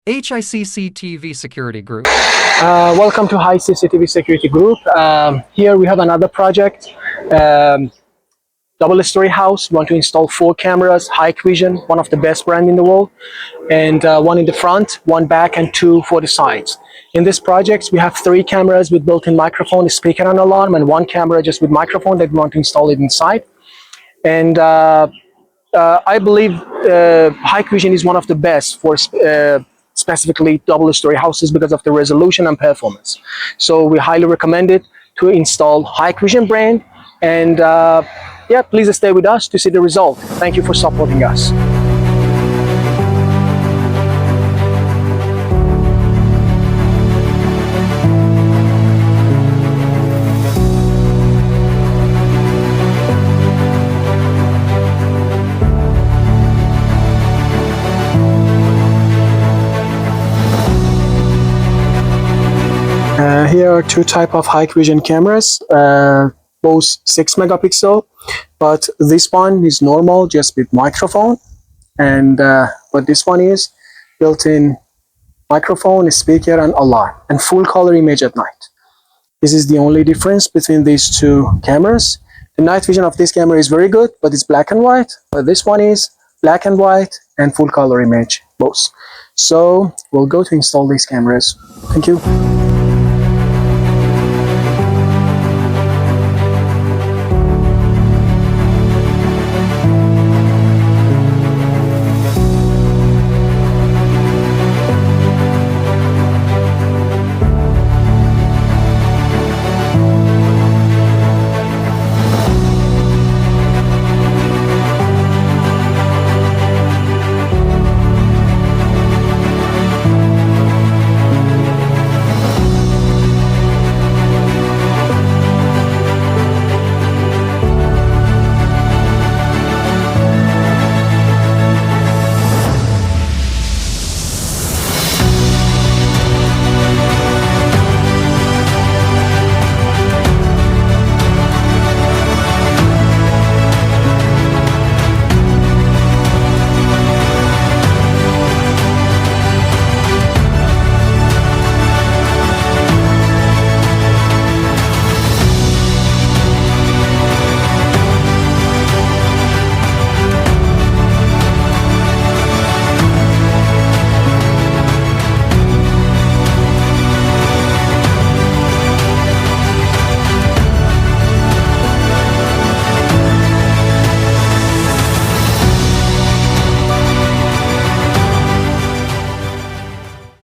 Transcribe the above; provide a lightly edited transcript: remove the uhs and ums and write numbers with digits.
CCTV Security Group. Welcome to CCTV Security Group. Here we have another project, double-story house. We want to install 4 cameras, Hikvision, one of the best brand in the world, and one in the front, one back, and 2 for the sides. In this project, we have 3 cameras with built-in microphone, speaker, and alarm, and 1 camera just with microphone that we want to install it inside. And I believe Hikvision is one of the best for specifically double-story houses because of the resolution and performance. So we highly recommend it to install Hikvision brand. And yeah, please stay with us to see the result. Thank you for supporting us. Here are 2 types of Hikvision cameras, both 6 megapixel, but this one is normal just with microphone, and but this one is built-in microphone, speaker, and alarm, and full color image at night. This is the only difference between these 2 cameras. The night vision of this camera is very good, but it's black and white, but this one is black and white and full color image both. So we'll go to install these cameras. Thank you.